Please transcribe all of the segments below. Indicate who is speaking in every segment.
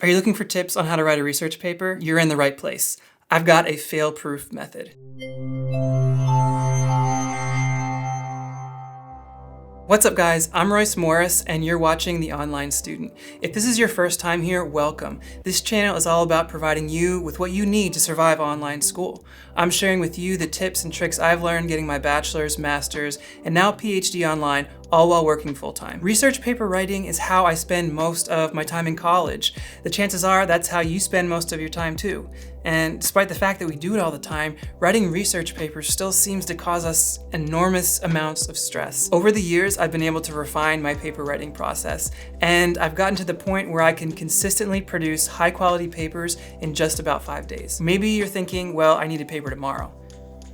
Speaker 1: Are you looking for tips on how to write a research paper? You're in the right place. I've got a fail-proof method. What's up guys, I'm Royce Morris and you're watching The Online Student. If this is your first time here, welcome. This channel is all about providing you with what you need to survive online school. I'm sharing with you the tips and tricks I've learned getting my bachelor's, master's, and now PhD online, all while working full-time. Research paper writing is how I spend most of my time in college. The chances are that's how you spend most of your time too. And despite the fact that we do it all the time, writing research papers still seems to cause us enormous amounts of stress. Over the years, I've been able to refine my paper writing process, and I've gotten to the point where I can consistently produce high-quality papers in just about 5 days. Maybe you're thinking, well, I need a paper tomorrow,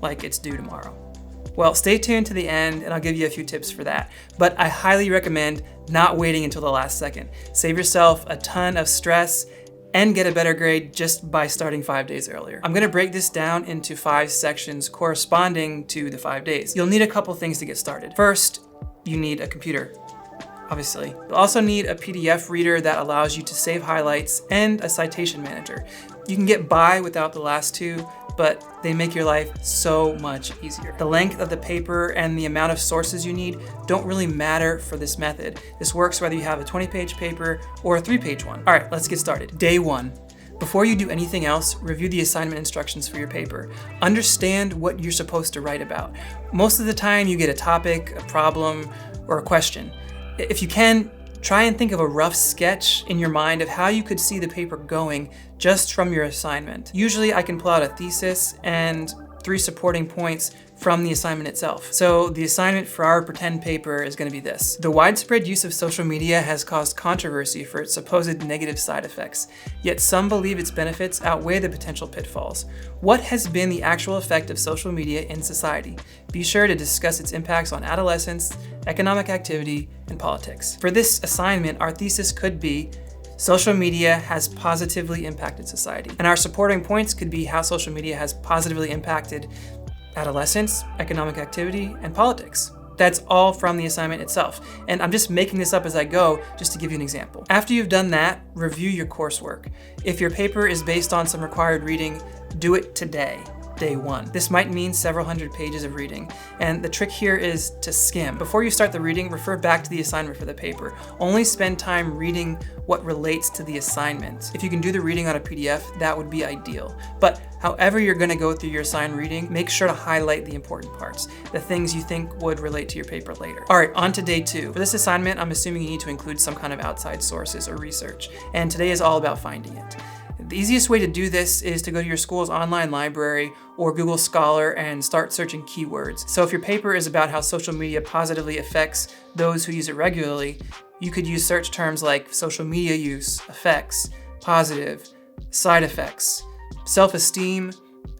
Speaker 1: like it's due tomorrow. Well, stay tuned to the end and I'll give you a few tips for that. But I highly recommend not waiting until the last second. Save yourself a ton of stress and get a better grade just by starting 5 days earlier. I'm gonna break this down into 5 sections corresponding to the 5 days. You'll need a couple things to get started. First, you need a computer, obviously. You'll also need a PDF reader that allows you to save highlights and a citation manager. You can get by without the last two, but they make your life so much easier. The length of the paper and the amount of sources you need don't really matter for this method. This works whether you have a 20-page paper or a 3-page one. All right, let's get started. Day 1. Before you do anything else, review the assignment instructions for your paper. Understand what you're supposed to write about. Most of the time you get a topic, a problem, or a question. If you can, try and think of a rough sketch in your mind of how you could see the paper going just from your assignment. Usually I can pull out a thesis and 3 supporting points from the assignment itself. So the assignment for our pretend paper is going to be this. The widespread use of social media has caused controversy for its supposed negative side effects, yet some believe its benefits outweigh the potential pitfalls. What has been the actual effect of social media in society? Be sure to discuss its impacts on adolescence, economic activity, and politics. For this assignment, our thesis could be social media has positively impacted society. And our supporting points could be how social media has positively impacted adolescence, economic activity, and politics. That's all from the assignment itself. And I'm just making this up as I go, just to give you an example. After you've done that, review your coursework. If your paper is based on some required reading, do it today. Day 1. This might mean several hundred pages of reading, and the trick here is to skim. Before you start the reading, refer back to the assignment for the paper. Only spend time reading what relates to the assignment. If you can do the reading on a PDF, that would be ideal. But however you're gonna go through your assigned reading, make sure to highlight the important parts, the things you think would relate to your paper later. All right, on to day 2. For this assignment, I'm assuming you need to include some kind of outside sources or research, and today is all about finding it. The easiest way to do this is to go to your school's online library or Google Scholar and start searching keywords. So if your paper is about how social media positively affects those who use it regularly, you could use search terms like social media use, effects, positive, side effects, self-esteem,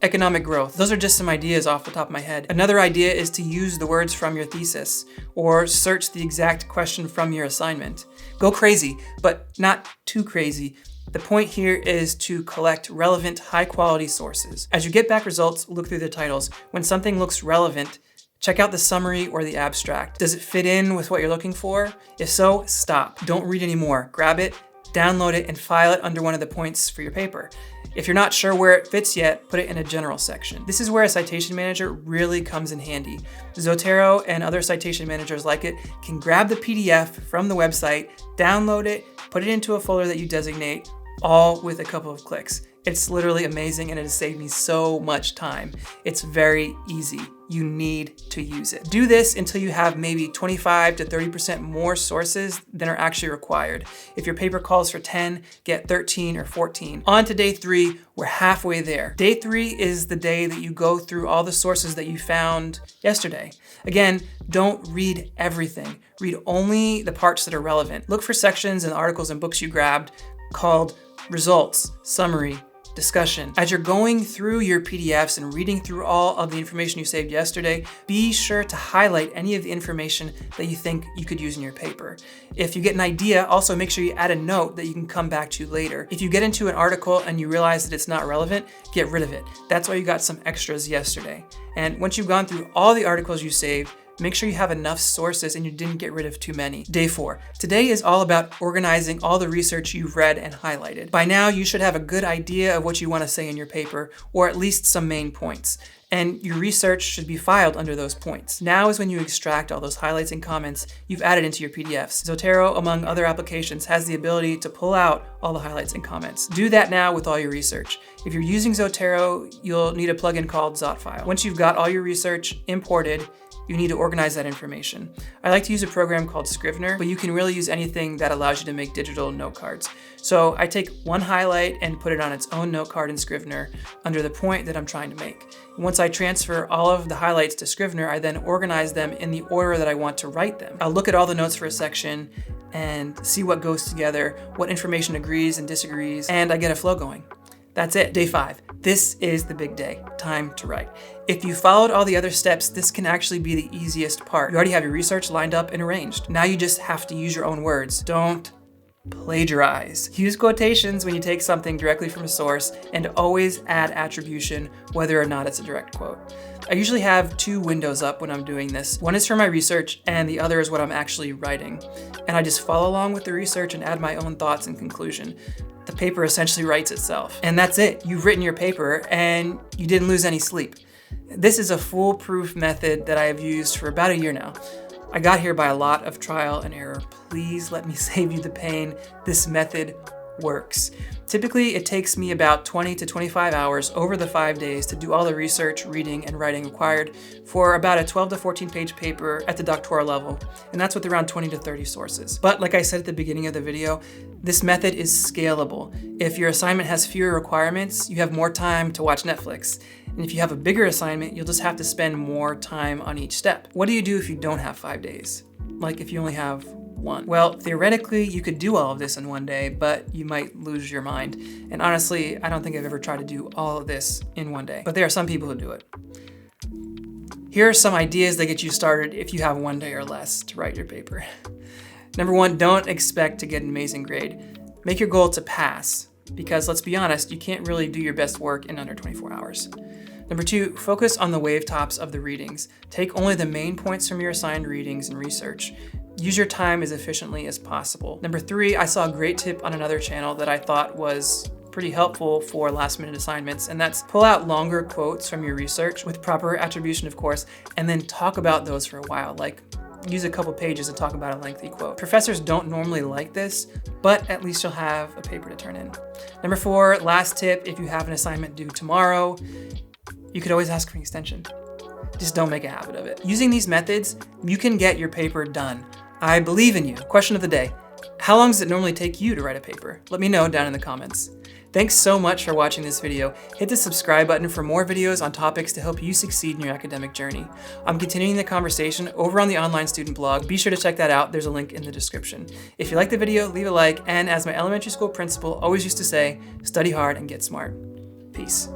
Speaker 1: economic growth. Those are just some ideas off the top of my head. Another idea is to use the words from your thesis or search the exact question from your assignment. Go crazy, but not too crazy. The point here is to collect relevant, high-quality sources. As you get back results, look through the titles. When something looks relevant, check out the summary or the abstract. Does it fit in with what you're looking for? If so, stop. Don't read anymore. Grab it, download it, and file it under one of the points for your paper. If you're not sure where it fits yet, put it in a general section. This is where a citation manager really comes in handy. Zotero and other citation managers like it can grab the PDF from the website, download it, put it into a folder that you designate, all with a couple of clicks. It's literally amazing and it has saved me so much time. It's very easy. You need to use it. Do this until you have maybe 25 to 30% more sources than are actually required. If your paper calls for 10, get 13 or 14. On to day 3, we're halfway there. Day 3 is the day that you go through all the sources that you found yesterday. Again, don't read everything. Read only the parts that are relevant. Look for sections in articles and books you grabbed called results, summary, discussion. As you're going through your PDFs and reading through all of the information you saved yesterday, be sure to highlight any of the information that you think you could use in your paper. If you get an idea, also make sure you add a note that you can come back to later. If you get into an article and you realize that it's not relevant, get rid of it. That's why you got some extras yesterday. And once you've gone through all the articles you saved, Make sure you have enough sources and you didn't get rid of too many. Day 4. Today is all about organizing all the research you've read and highlighted. By now, you should have a good idea of what you want to say in your paper, or at least some main points. And your research should be filed under those points. Now is when you extract all those highlights and comments you've added into your PDFs. Zotero, among other applications, has the ability to pull out all the highlights and comments. Do that now with all your research. If you're using Zotero, you'll need a plugin called Zotfile. Once you've got all your research imported, you need to organize that information. I like to use a program called Scrivener, but you can really use anything that allows you to make digital note cards. So I take one highlight and put it on its own note card in Scrivener under the point that I'm trying to make. And once I transfer all of the highlights to Scrivener, I then organize them in the order that I want to write them. I'll look at all the notes for a section and see what goes together, what information agrees and disagrees, and I get a flow going. That's it, day 5. This is the big day, time to write. If you followed all the other steps, this can actually be the easiest part. You already have your research lined up and arranged. Now you just have to use your own words. Don't plagiarize. Use quotations when you take something directly from a source, and always add attribution, whether or not it's a direct quote. I usually have 2 windows up when I'm doing this. One is for my research, and the other is what I'm actually writing. And I just follow along with the research and add my own thoughts and conclusion. The paper essentially writes itself. And that's it. You've written your paper and you didn't lose any sleep. This is a foolproof method that I have used for about a year now. I got here by a lot of trial and error. Please let me save you the pain. This method works. Typically, it takes me about 20 to 25 hours over the 5 days to do all the research, reading, and writing required for about a 12 to 14 page paper at the doctoral level, and that's with around 20 to 30 sources. But like I said at the beginning of the video, this method is scalable. If your assignment has fewer requirements, you have more time to watch Netflix. And if you have a bigger assignment, you'll just have to spend more time on each step. What do you do if you don't have 5 days? Like if you only have 1? Well, theoretically, you could do all of this in one day, but you might lose your mind. And honestly, I don't think I've ever tried to do all of this in one day, but there are some people who do it. Here are some ideas that get you started if you have 1 day or less to write your paper. Number 1, don't expect to get an amazing grade. Make your goal to pass, because let's be honest, you can't really do your best work in under 24 hours. Number 2, focus on the wave tops of the readings. Take only the main points from your assigned readings and research. Use your time as efficiently as possible. Number 3, I saw a great tip on another channel that I thought was pretty helpful for last minute assignments, and that's pull out longer quotes from your research with proper attribution, of course, and then talk about those for a while, like use a couple pages to talk about a lengthy quote. Professors don't normally like this, but at least you'll have a paper to turn in. Number 4, last tip, if you have an assignment due tomorrow, you could always ask for an extension. Just don't make a habit of it. Using these methods, you can get your paper done. I believe in you. Question of the day. How long does it normally take you to write a paper? Let me know down in the comments. Thanks so much for watching this video. Hit the subscribe button for more videos on topics to help you succeed in your academic journey. I'm continuing the conversation over on the online student blog. Be sure to check that out. There's a link in the description. If you liked the video, leave a like, and as my elementary school principal always used to say, study hard and get smart. Peace.